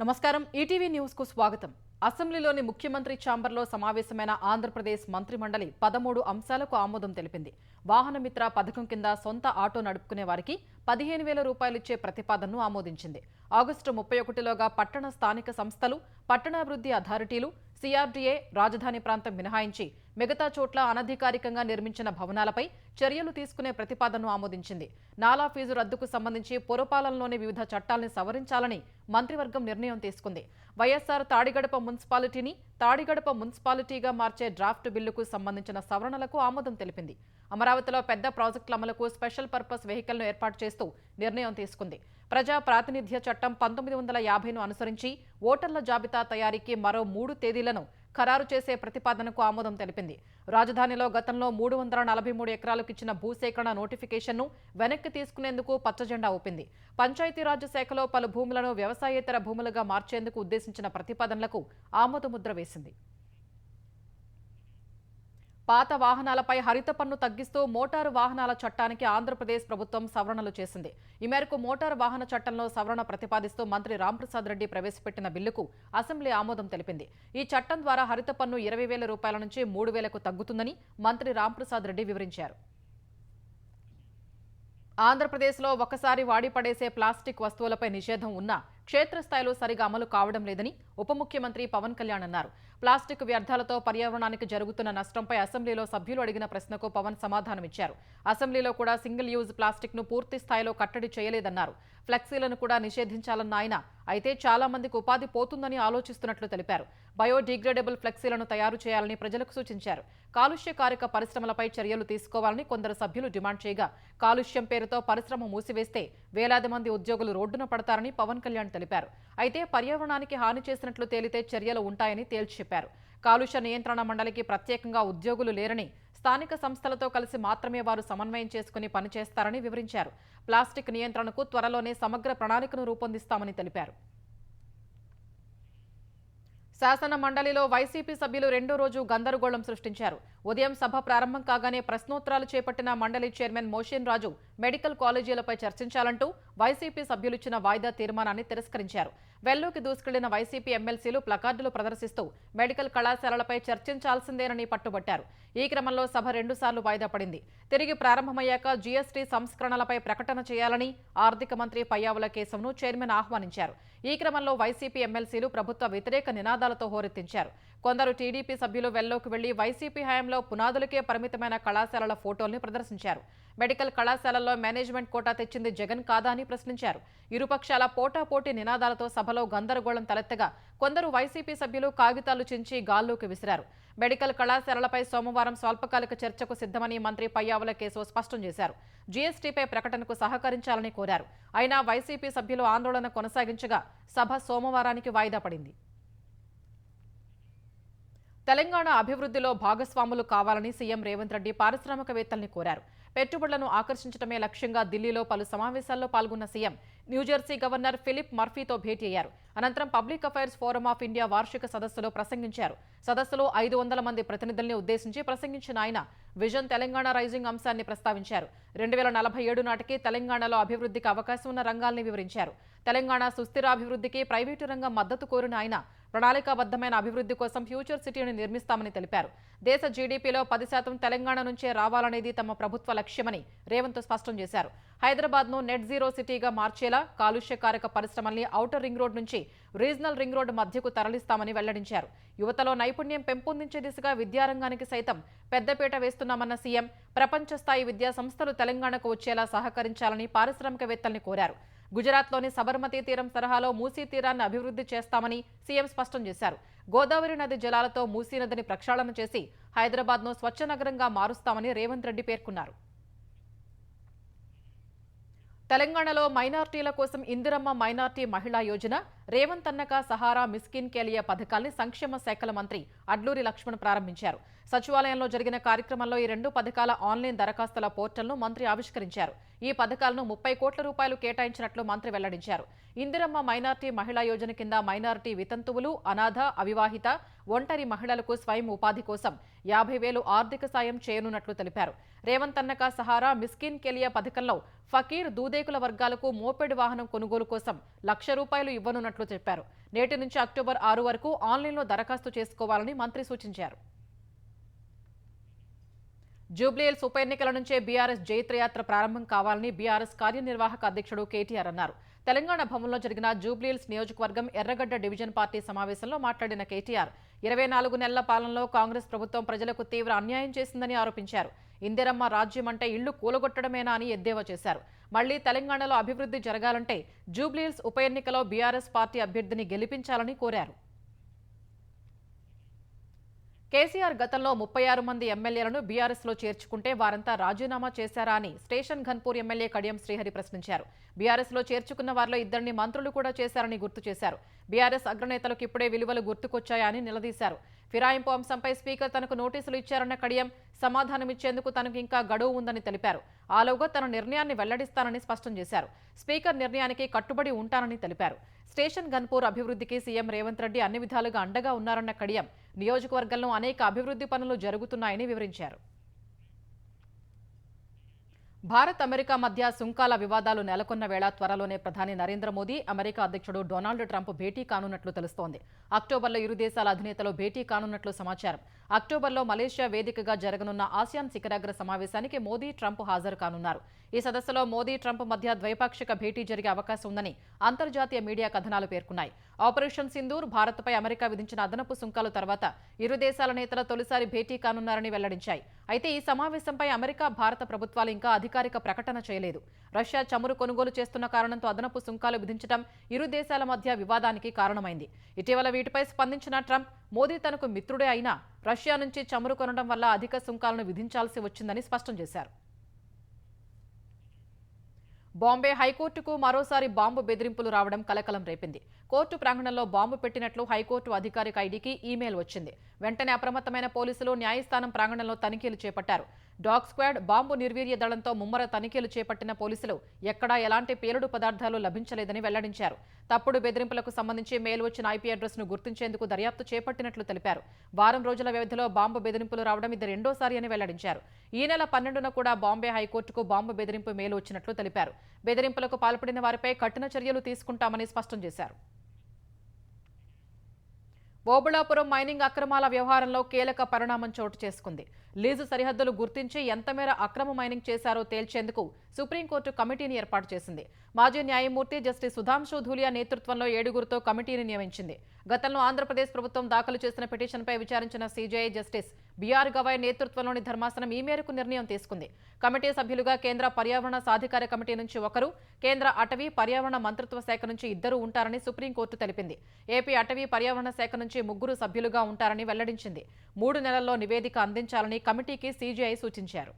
నమస్కారం ETV news కు స్వాగతం. అసెంబ్లీలోని ముఖ్యమంత్రి ఛాంబర్లో సమావేశమైన ఆంధ్రప్రదేశ్ మంత్రిమండలి 13 అంశాలకు ఆమోదం తెలిపింది. వాహన మిత్ర పథకం కింద సొంత ఆటో నడుపుకునే వారికి 15,000 రూపాయలు ఇచ్చే ప్రతిపాదనను ఆమోదించింది. ఆగస్టు 31లోగా పట్టణ స్థానిక సంస్థలు, పట్టణాభివృద్ధి అథారిటీలు, సిఆర్డీఏ, రాజధాని ప్రాంతం మినహాయించి మిగతా చోట్ల అనధికారికంగా నిర్మించిన భవనాలపై చర్యలు తీసుకునే ప్రతిపాదనను ఆమోదించింది. నాలా ఫీజు రద్దుకు సంబంధించి పురపాలనలోని వివిధ చట్టాల్ని సవరించాలని మంత్రివర్గం నిర్ణయం తీసుకుంది. వైఎస్ఆర్ తాడిగడప మున్సిపాలిటీని తాడిగడప మున్సిపాలిటీగా మార్చే డ్రాఫ్ట్ బిల్లుకు సంబంధించిన సవరణలకు ఆమోదం తెలిపింది. అమరావతిలో పెద్ద ప్రాజెక్టుల అమలుకు స్పెషల్ పర్పస్ వెహికల్ను ఏర్పాటు చేస్తూ నిర్ణయం తీసుకుంది. ప్రజా ప్రాతినిధ్య చట్టం 1950ను అనుసరించి ఓటర్ల జాబితా తయారీకి మరో 3 తేదీలను ఖరారు చేసే ప్రతిపాదనకు ఆమోదం తెలిపింది. రాజధానిలో గతంలో 343 ఎకరాలకు ఇచ్చిన భూసేకరణ నోటిఫికేషన్ను వెనక్కి తీసుకునేందుకు పచ్చజెండా ఊపింది. పంచాయతీరాజ్ శాఖలో పలు భూములను వ్యవసాయేతర భూములుగా మార్చేందుకు ఉద్దేశించిన ప్రతిపాదనలకు ఆమోదముద్ర వేసింది. పాత వాహనాలపై హరిత పన్ను తగ్గిస్తూ మోటారు వాహనాల చట్టానికి ఆంధ్రప్రదేశ్ ప్రభుత్వం సవరణలు చేసింది. ఈ మేరకు మోటారు వాహన చట్టంలో సవరణ ప్రతిపాదిస్తూ మంత్రి రాంప్రసాద్ రెడ్డి ప్రవేశపెట్టిన బిల్లుకు అసెంబ్లీ ఆమోదం తెలిపింది. ఈ చట్టం ద్వారా హరిత పన్ను 20,000 రూపాయల నుంచి 3,000కు తగ్గుతుందని మంత్రి రాంప్రసాద్ రెడ్డి వివరించారు. ఆంధ్రప్రదేశ్లో ఒకసారి వాడి పడేసే ప్లాస్టిక్ వస్తువులపై నిషేధం ఉన్నా క్షేత్రస్థాయిలో సరిగా అమలు కావడం లేదని ఉప ముఖ్యమంత్రి పవన్ కళ్యాణ్ అన్నారు. ప్లాస్టిక్ వ్యర్థాలతో పర్యావరణానికి జరుగుతున్న నష్టంపై అసెంబ్లీలో సభ్యులు అడిగిన ప్రశ్నకు పవన్ సమాధానమిచ్చారు. అసెంబ్లీలో కూడా సింగిల్ యూజ్ ప్లాస్టిక్ ను పూర్తి స్థాయిలో కట్టడి చేయలేదన్నారు. ఫ్లెక్సీలను కూడా నిషేధించాలన్న ఆయన అయితే చాలా మందికి ఉపాధి పోతుందని ఆలోచిస్తున్నట్లు తెలిపారు. బయోడిగ్రేడబుల్ ఫ్లెక్సీలను తయారు చేయాలని ప్రజలకు సూచించారు. కాలుష్యకారక పరిశ్రమలపై చర్యలు తీసుకోవాలని కొందరు సభ్యులు డిమాండ్ చేయగా కాలుష్యం పేరుతో పరిశ్రమ మూసివేస్తే వేలాది మంది ఉద్యోగులు రోడ్డున పడతారని పవన్ కళ్యాణ్ తెలిపారు. అయితే పర్యావరణానికి హాని చేసినట్లు తేలితే చర్యలు ఉంటాయని తేల్చి చెప్పారు. కాలుష్య నియంత్రణ మండలికి ప్రత్యేకంగా ఉద్యోగులు లేరని, స్థానిక సంస్థలతో కలిసి మాత్రమే వారు సమన్వయం చేసుకుని పనిచేస్తారని వివరించారు. ప్లాస్టిక్ నియంత్రణకు త్వరలోనే సమగ్ర ప్రణాళికను రూపొందిస్తామని తెలిపారు. శాసన మండలిలో వైసీపీ సభ్యులు రెండో రోజు గందరగోళం సృష్టించారు. ఉదయం సభ ప్రారంభం కాగానే ప్రశ్నోత్తరాలు చేపట్టిన మండలి చైర్మన్ మోషిన్ రాజు మెడికల్ కాలేజీలపై చర్చించాలంటూ వైసీపీ సభ్యులిచ్చిన వాయిదా తీర్మానాన్ని తిరస్కరించారు. వెల్లోకి దూసుకెళ్లిన వైసీపీ ఎమ్మెల్సీలు ప్లకార్డులు ప్రదర్శిస్తూ మెడికల్ కళాశాలలపై చర్చించాల్సిందేనని పట్టుబట్టారు. ఈ క్రమంలో సభ 2 సార్లు వాయిదా పడింది. తిరిగి ప్రారంభమయ్యాక జీఎస్టీ సంస్కరణలపై ప్రకటన చేయాలని ఆర్థిక మంత్రి పయ్యావుల కేశవ్ను చైర్మన్ ఆహ్వానించారు. ఈ క్రమంలో వైసీపీ ఎమ్మెల్సీలు ప్రభుత్వ వ్యతిరేక నినాదాలతో హోరెత్తించారు. కొందరు టీడీపీ సభ్యులు వెల్లోకి వెళ్లి వైసీపీ హయాంలో పునాదులకే పరిమితమైన కళాశాలల ఫోటోల్ని ప్రదర్శించారు. మెడికల్ కళాశాలల్లో మేనేజ్మెంట్ కోటా తెచ్చింది జగన్ కాదా అని ప్రశ్నించారు. ఇరుపక్షాల పోటాపోటీ నినాదాలతో సభలో గందరగోళం తలెత్తగా కొందరు వైసీపీ సభ్యులు కాగితాలు చించి గాల్లోకి విసిరారు. మెడికల్ కళాశాలలపై సోమవారం స్వల్పకాలిక చర్చకు సిద్ధమని మంత్రి పయ్యావుల కేశవ్ స్పష్టం చేశారు. జీఎస్టీపై ప్రకటనకు సహకరించాలని కోరారు. అయినా వైసీపీ సభ్యులు ఆందోళన కొనసాగించగా సభ సోమవారానికి వాయిదా పడింది. తెలంగాణ అభివృద్ధిలో భాగస్వాములు కావాలని సీఎం రేవంత్ రెడ్డి పారిశ్రామికవేత్తల్ని కోరారు. పెట్టుబడులను ఆకర్షించడమే లక్ష్యంగా ఢిల్లీలో పలు సమావేశాల్లో పాల్గొన్న సీఎం న్యూజెర్సీ గవర్నర్ ఫిలిప్ మర్ఫీతో భేటీ అయ్యారు. అనంతరం public affairs forum of India వార్షిక సదస్సులో ప్రసంగించారు. సదస్సులో 500 మంది ప్రతినిధుల్ని ఉద్దేశించి ప్రసంగించిన ఆయన విజన్ తెలంగాణ రైజింగ్ అంశాన్ని ప్రస్తావించారు. 2047 నాటికి తెలంగాణలో అభివృద్ధికి అవకాశం ఉన్న రంగాల్ని వివరించారు. తెలంగాణ సుస్థిరాభివృద్ధికి ప్రైవేటు రంగం మద్దతు కోరిన ఆయన ప్రణాళికాబద్ధమైన అభివృద్ధి కోసం ఫ్యూచర్ సిటీని నిర్మిస్తామని తెలిపారు. దేశ జీడీపీలో 10% తెలంగాణ నుంచే రావాలనేది తమ ప్రభుత్వ లక్ష్యమని రేవంత్ స్పష్టం చేశారు. హైదరాబాద్ను నెట్ జీరో సిటీగా మార్చేలా కాలుష్యకారక పరిశ్రమల్ని ఔటర్ రింగ్ రోడ్ నుంచి రీజనల్ రింగ్ రోడ్ మధ్యకు తరలిస్తామని వెల్లడించారు. యువతలో నైపుణ్యం పెంపొందించే దిశగా విద్యారంగానికి సైతం పెద్దపీట వేస్తున్నామన్న సీఎం ప్రపంచ స్థాయి విద్యా సంస్థలు తెలంగాణకు వచ్చేలా సహకరించాలని పారిశ్రామికవేత్తల్ని కోరారు. గుజరాత్లోని సబర్మతీ తీరం తరహాలో మూసీ తీరాన్ని అభివృద్ధి చేస్తామని సీఎం స్పష్టం చేశారు. గోదావరి నది జలాలతో మూసీ నదిని ప్రక్షాళన చేసి హైదరాబాద్ను స్వచ్ఛ నగరంగా మారుస్తామని రేవంత్ రెడ్డి పేర్కొన్నారు. తెలంగాణలో మైనార్టీల కోసం ఇందిరమ్మ మైనార్టీ మహిళా యోజన, రేవంత్ అన్నక సహారా మిస్కిన్ కేలియా పథకాల్ని సంక్షేమ శాఖల మంత్రి అడ్లూరి లక్ష్మణ్ ప్రారంభించారు. సచివాలయంలో జరిగిన కార్యక్రమంలో ఈ 2 పథకాల ఆన్లైన్ దరఖాస్తుల పోర్టల్ను మంత్రి ఆవిష్కరించారు. ఈ పథకాలను 30 కోట్ల రూపాయలు కేటాయించినట్లు మంత్రి వెల్లడించారు. ఇందిరమ్మ మైనార్టీ మహిళా యోజన కింద మైనార్టీ వితంతువులు, అనాథ, అవివాహిత, ఒంటరి మహిళలకు స్వయం ఉపాధి కోసం 50,000 ఆర్థిక సాయం చేయనున్నట్లు తెలిపారు. రేవంత్ అన్నక సహారా మిస్కిన్ కేలియా పథకంలో ఫకీర్, దూదేకుల వర్గాలకు మోపెడ్ వాహనం కొనుగోలు కోసం 1,00,000 రూపాయలు ఇవ్వనున్నట్లు చేస్తున్నట్లు చెప్పారు. నేటి నుంచి అక్టోబర్ 6 వరకు ఆన్లైన్లో దరఖాస్తు చేసుకోవాలని మంత్రి సూచించారు. జూబ్లీహిల్స్ ఉప ఎన్నికల నుంచే బీఆర్ఎస్ జైత్రయాత్ర ప్రారంభం కావాలని బీఆర్ఎస్ కార్యనిర్వాహక అధ్యక్షుడు కేటీఆర్ అన్నారు. తెలంగాణ భవన్లో జరిగిన జూబ్లీహిల్స్ నియోజకవర్గం ఎర్రగడ్డ డివిజన్ పార్టీ సమావేశంలో మాట్లాడిన కేటీఆర్ 24 నెలల పాలనలో కాంగ్రెస్ ప్రభుత్వం ప్రజలకు తీవ్ర అన్యాయం చేసిందని ఆరోపించారు. ఇందిరమ్మ రాజ్యం అంటే ఇళ్లు కూలగొట్టడమేనా అని ఎద్దేవా చేశారు. మళ్లీ తెలంగాణలో అభివృద్ధి జరగాలంటే జూబ్లీహిల్స్ ఉప ఎన్నికలో బీఆర్ఎస్ పార్టీ అభ్యర్థిని గెలిపించాలని కోరారు. కేసీఆర్ గతంలో 36 మంది ఎమ్మెల్యేలను బీఆర్ఎస్లో చేర్చుకుంటే వారంతా రాజీనామా చేశారా అని స్టేషన్ ఘన్పూర్ ఎమ్మెల్యే కడియం శ్రీహరి ప్రశ్నించారు. బీఆర్ఎస్లో చేర్చుకున్న వారిలో 2 మంత్రులు కూడా చేశారని గుర్తు చేశారు. బీఆర్ఎస్ అగ్రనేతలకు ఇప్పుడే విలువలు గుర్తుకొచ్చాయా అని నిలదీశారు. ఫిరాయింపు అంశంపై స్పీకర్ తనకు నోటీసులు ఇచ్చారన్న కడియం సమాధానమిచ్చేందుకు తనకు ఇంకా గడువు ఉందని తెలిపారు. ఆలోగా తన నిర్ణయాన్ని వెల్లడిస్తానని స్పష్టం చేశారు. స్పీకర్ నిర్ణయానికి కట్టుబడి ఉంటానని తెలిపారు. స్టేషన్ ఘన్పూర్ అభివృద్ధికి సీఎం రేవంత్ రెడ్డి అన్ని విధాలుగా అండగా ఉన్నారన్న కడియం నియోజకవర్గంలో అనేక అభివృద్ధి పనులు జరుగుతున్నాయని వివరించారు. భారత్ అమెరికా మధ్య సుంకాల వివాదాలు నెలకొన్న వేళ త్వరలోనే ప్రధాని నరేంద్ర మోదీ అమెరికా అధ్యక్షుడు డొనాల్డ్ ట్రంప్ భేటీ కానున్నట్లు తెలుస్తోంది. అక్టోబర్లో ఇరు దేశాల అధినేతలు భేటీ కానున్నట్లు సమాచారం. అక్టోబర్లో మలేషియా వేదికగా జరగనున్న ఆసియాన్ శిఖరాగ్ర సమావేశానికి మోదీ ట్రంప్ హాజరు కానున్నారు. ఈ సదస్సులో మోదీ ట్రంప్ మధ్య ద్వైపాక్షిక భేటీ జరిగే అవకాశం ఉందని అంతర్జాతీయ మీడియా కథనాలు పేర్కొన్నాయి. ఆపరేషన్ సింధూర్, భారత్పై అమెరికా విధించిన అదనపు సుంకాల తర్వాత ఇరు దేశాల నేతల తొలిసారి భేటీ కానున్నారని వెల్లడించాయి. అయితే ఈ సమావేశంపై అమెరికా, భారత ప్రభుత్వాలు ఇంకా అధికారిక ప్రకటన చేయలేదు. రష్యా చమురు కొనుగోలు చేస్తున్న కారణంతో అదనపు సుంకాలు విధించడం ఇరు దేశాల మధ్య వివాదానికి కారణమైంది. ఇటీవల వీటిపై స్పందించిన ట్రంప్, మోదీ తనకు మిత్రుడే అయినా రష్యా నుంచి చమురు కొనడం వల్ల అధిక సుంకాలను విధించాల్సి వచ్చిందని స్పష్టం చేశారు. బాంబే హైకోర్టుకు మరోసారి బాంబు బెదిరింపులు రావడం కలకలం రేపింది. కోర్టు ప్రాంగణంలో బాంబు పెట్టినట్లు హైకోర్టు అధికారిక ఐడీకి ఈమెయిల్ వచ్చింది. వెంటనే అప్రమత్తమైన పోలీసులు న్యాయస్థానం ప్రాంగణంలో తనిఖీలు చేపట్టారు. డాగ్ స్క్వాడ్, బాంబు నిర్వీర్య దళంతో ముమ్మర తనిఖీలు చేపట్టిన పోలీసులు ఎక్కడా ఎలాంటి పేలుడు పదార్థాలు లభించలేదని వెల్లడించారు. తప్పుడు బెదిరింపులకు సంబంధించి మెయిల్ వచ్చిన ఐపీ అడ్రస్ ను గుర్తించేందుకు దర్యాప్తు చేపట్టినట్లు తెలిపారు. వారం రోజుల వ్యవధిలో బాంబు బెదిరింపులు రావడం ఇది రెండోసారి అని వెల్లడించారు. ఈ నెల 12న కూడా బాంబే హైకోర్టుకు బాంబు బెదిరింపు మెయిల్ వచ్చినట్లు తెలిపారు. బెదిరింపులకు పాల్పడిన వారిపై కఠిన చర్యలు తీసుకుంటామని స్పష్టం చేశారు. ఓబుళాపురం మైనింగ్ అక్రమాల వ్యవహారంలో కీలక పరిణామం చోటు చేసుకుంది. లీజు సరిహద్దులు గుర్తించి ఎంతమేర అక్రమ మైనింగ్ చేశారో తేల్చేందుకు సుప్రీంకోర్టు కమిటీని ఏర్పాటు చేసింది. మాజీ న్యాయమూర్తి జస్టిస్ సుధాంశు ధూలియా నేతృత్వంలో 7గురితో కమిటీని నియమించింది. గతంలో ఆంధ్రప్రదేశ్ ప్రభుత్వం దాఖలు చేసిన పిటిషన్పై విచారించిన సీజేఐ జస్టిస్ బీఆర్ గవాయ్ నేతృత్వంలోని ధర్మాసనం ఈ మేరకు నిర్ణయం తీసుకుంది. కమిటీ సభ్యులుగా కేంద్ర పర్యావరణ సాధికార కమిటీ నుంచి ఒకరు, కేంద్ర అటవీ పర్యావరణ మంత్రిత్వ శాఖ నుంచి 2 ఉంటారని సుప్రీంకోర్టు తెలిపింది. ఏపీ అటవీ పర్యావరణ శాఖ నుంచి 3 సభ్యులుగా ఉంటారని వెల్లడించింది. 3 నెలల్లో నివేదిక అందించాలని కమిటీకి సీజీఐ సూచించారు.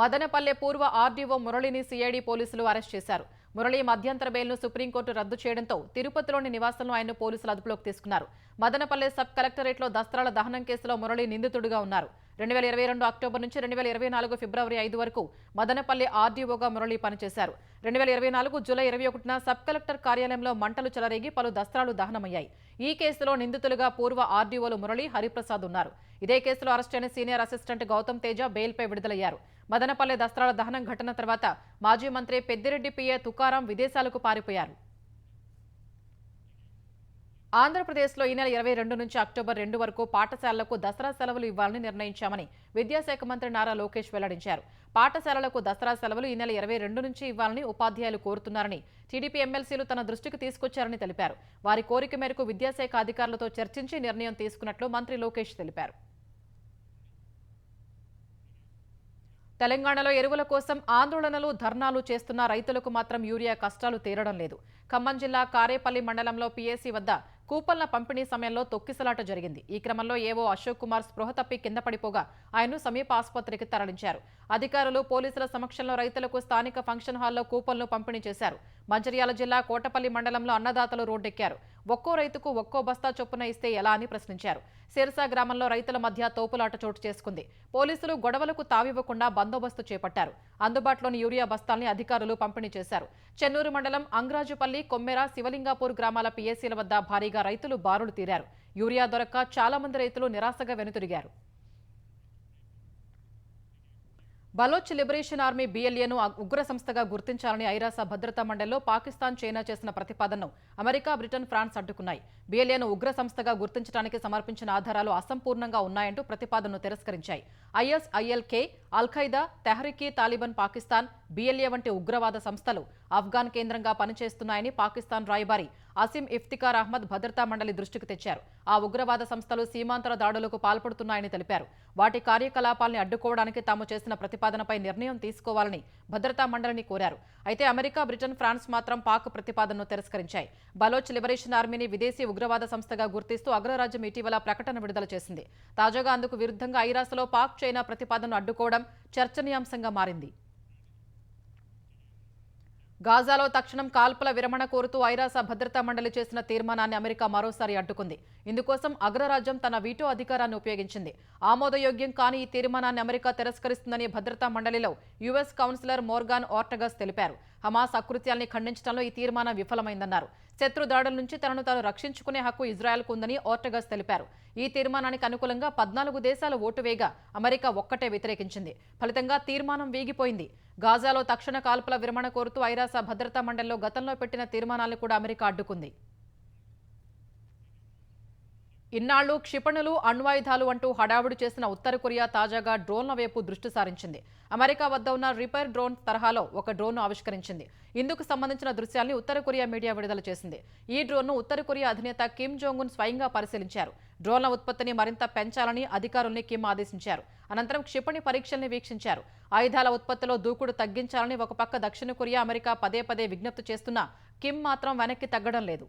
మదనపల్లె పూర్వ ఆర్డీఓ మురళిని సీఐడీ పోలీసులు అరెస్ట్ చేశారు. మురళి మధ్యంతర బెయిల్ను సుప్రీంకోర్టు రద్దు చేయడంతో తిరుపతిలోని నివాసంలో ఆయన పోలీసులు అదుపులోకి తీసుకున్నారు. మదనపల్లె సబ్ కలెక్టరేట్లో దస్త్రాల దహనం కేసులో మురళి నిందితుడిగా ఉన్నారు. 2022 అక్టోబర్ నుంచి 2024 ఫిబ్రవరి 5 వరకు మదనపల్లె ఆర్డీఓగా మురళి పనిచేశారు. 2024 జూలై 21న సబ్ కలెక్టర్ కార్యాలయంలో మంటలు చెలరేగి పలు దస్త్రాలు దహనమయ్యాయి. ఈ కేసులో నిందితులుగా పూర్వ ఆర్డీఓలు మురళి, హరిప్రసాద్ ఉన్నారు. ఇదే కేసులో అరెస్టైన సీనియర్ అసిస్టెంట్ గౌతమ్ తేజ బెయిల్పై విడుదలయ్యారు. మదనపల్లె దస్త్రాల దహనం ఘటన తర్వాత మాజీ మంత్రి పెద్దిరెడ్డి పిఏ తుకారాం విదేశాలకు పారిపోయారు. ఆంధ్రప్రదేశ్లో ఈ నెల 22 నుంచి అక్టోబర్ 2 వరకు పాఠశాలలకు దసరా సెలవులు ఇవ్వాలని నిర్ణయించామని విద్యాశాఖ మంత్రి నారా లోకేష్ వెల్లడించారు. పాఠశాలలకు దసరా సెలవులు ఈ నెల 22 నుంచి ఇవ్వాలని ఉపాధ్యాయులు కోరుతున్నారని టీడీపీ ఎమ్మెల్సీలు తన దృష్టికి తీసుకొచ్చారని తెలిపారు. వారి కోరిక మేరకు విద్యాశాఖ అధికారులతో చర్చించి నిర్ణయం తీసుకున్నట్లు మంత్రి లోకేష్ తెలిపారు. తెలంగాణలో ఎరువుల కోసం ఆందోళనలు, ధర్నాలు చేస్తున్న రైతులకు మాత్రం యూరియా కష్టాలు తీరడం లేదు. ఖమ్మం జిల్లా కారేపల్లి మండలంలో పీఏసీ వద్ద కూపన్ల పంపిణీ సమయంలో తొక్కిసలాట జరిగింది. ఈ క్రమంలో ఏవో అశోక్ కుమార్ స్పృహ తప్పి కింద పడిపోగా ఆయన్ను సమీప ఆసుపత్రికి తరలించారు. అధికారులు, పోలీసుల సమక్షంలో రైతులకు స్థానిక ఫంక్షన్ హాల్లో కూపన్లు పంపిణీ చేశారు. మంచిర్యాల జిల్లా కోటపల్లి మండలంలో అన్నదాతలు రోడ్డెక్కారు. ఒక్కో రైతుకు ఒక్కో బస్తా చొప్పున ఇస్తే ఎలా అని ప్రశ్నించారు. సిరసా గ్రామంలో రైతుల మధ్య తోపులాట చోటు చేసుకుంది. పోలీసులు గొడవలకు తావివ్వకుండా బందోబస్తు చేపట్టారు. అందుబాటులోని యూరియా బస్తాల్ని అధికారులు పంపిణీ చేశారు. చెన్నూరు మండలం అంగ్రాజుపల్లి, కొమ్మెర, శివలింగాపూర్ గ్రామాల పీఏసీల వద్ద భారీగా రైతులు బారులు తీరారు. యూరియా దొరక్క చాలా మంది రైతులు నిరాశగా వెనుతిరిగారు. బలోచ్ లిబరేషన్ ఆర్మీ బీఎల్ఏను ఉగ్ర సంస్థగా గుర్తించాలని ఐరాస భద్రతా మండలిలో పాకిస్తాన్ చైనా చేసిన ప్రతిపాదనను అమెరికా బ్రిటన్ ఫ్రాన్స్ అడ్డుకున్నాయి. బీఎల్ఏను ఉగ్ర సంస్థగా గుర్తించడానికి సమర్పించిన ఆధారాలు అసంపూర్ణంగా ఉన్నాయంటూ ప్రతిపాదనను తిరస్కరించాయి. ఐఎస్ఐఎల్కే, అల్-ఖైదా, తెహ్రీక్ తాలిబాన్ పాకిస్తాన్, బీఎల్ఏ వంటి ఉగ్రవాద సంస్థలు ఆఫ్ఘాన్ కేంద్రంగా పనిచేస్తున్నాయని పాకిస్తాన్ రాయబారి అసీం ఇఫ్తికార్ అహ్మద్ భద్రతా మండలి దృష్టికి తెచ్చారు. ఆ ఉగ్రవాద సంస్థలు సీమాంతర దాడులకు పాల్పడుతున్నాయని తెలిపారు. వాటి కార్యకలాపాల్ని అడ్డుకోవడానికి తాము చేసిన ప్రతిపాదనపై నిర్ణయం తీసుకోవాలని భద్రతా మండలిని కోరారు. అయితే అమెరికా, బ్రిటన్, ఫ్రాన్స్ మాత్రం పాక్ ప్రతిపాదనను తిరస్కరించాయి. బలోచ్ లిబరేషన్ ఆర్మీని విదేశీ ఉగ్రవాద సంస్థగా గుర్తిస్తూ అగ్రరాజ్యం ఇటీవల ప్రకటన విడుదల చేసింది. తాజాగా అందుకు విరుద్ధంగా ఐరాసలో పాక్ చైనా ప్రతిపాదనను అడ్డుకోవడం చర్చనీయాంశంగా మారింది. గాజాలో తక్షణం కాల్పుల విరమణ కోరుతూ ఐరాస భద్రతా మండలి చేసిన తీర్మానాన్ని అమెరికా మరోసారి అడ్డుకుంది. ఇందుకోసం అగ్రరాజ్యం తన వీటో అధికారాన్ని ఉపయోగించింది. ఆమోదయోగ్యం కాని ఈ తీర్మానాన్ని అమెరికా తిరస్కరిస్తుందని భద్రతా మండలిలో యుఎస్ కౌన్సిలర్ మోర్గాన్ ఓర్టగస్ తెలిపారు. హమాస్ అకృత్యాల్ని ఖండించడంలో ఈ తీర్మానం విఫలమైందన్నారు. శత్రు దాడుల నుంచి తనను తాను రక్షించుకునే హక్కు ఇజ్రాయెల్కు ఉందని ఓర్టగస్ తెలిపారు. ఈ తీర్మానానికి అనుకూలంగా 14 దేశాలు ఓటు వేయగా అమెరికా ఒక్కటే వ్యతిరేకించింది. ఫలితంగా తీర్మానం వీగిపోయింది. గాజాలో తక్షణ కాల్పుల విరమణ కోరుతూ ఐరాస భద్రతా మండలిలో గతంలో పెట్టిన తీర్మానాలను కూడా అమెరికా అడ్డుకుంది. ఇన్నాళ్లు క్షిపణులు, అణ్వాయుధాలు అంటూ హడావుడి చేసిన ఉత్తర కొరియా తాజాగా డ్రోన్ల వైపు దృష్టి సారించింది. అమెరికా వద్ద ఉన్న రిపేర్ డ్రోన్ తరహాలో ఒక డ్రోన్ను ఆవిష్కరించింది. ఇందుకు సంబంధించిన దృశ్యాల్ని ఉత్తర కొరియా మీడియా విడుదల చేసింది. ఈ డ్రోన్ను ఉత్తర కొరియా అధినేత కిమ్ జోంగ్ ఉన్ స్వయంగా పరిశీలించారు. డ్రోన్ల ఉత్పత్తిని మరింత పెంచాలని అధికారుల్ని కిమ్ ఆదేశించారు. అనంతరం క్షిపణి పరీక్షల్ని వీక్షించారు. ఆయుధాల ఉత్పత్తిలో దూకుడు తగ్గించాలని ఒక పక్క దక్షిణ కొరియా, అమెరికా పదే పదే విజ్ఞప్తి చేస్తున్నా కిమ్ మాత్రం వెనక్కి తగ్గడం లేదు.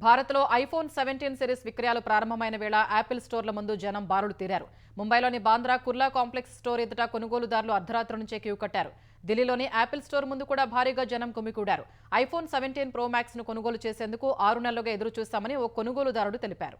భారత్లో ఐఫోన్ 17 సిరీస్ విక్రయాలు ప్రారంభమైన వేళ యాపిల్ స్టోర్ల ముందు జనం బారులు తీరారు. ముంబైలోని బాంద్రా కుర్లా కాంప్లెక్స్ స్టోర్ ఎదుట కొనుగోలుదారులు అర్ధరాత్రి నుంచే క్యూ కట్టారు. ఢిల్లీలోని యాపిల్ స్టోర్ ముందు కూడా భారీగా జనం గుమికూడారు. ఐఫోన్ 17 ప్రో మ్యాక్స్ ను కొనుగోలు చేసేందుకు 6 నెలలుగా ఎదురు చూస్తామని ఓ కొనుగోలుదారుడు తెలిపారు.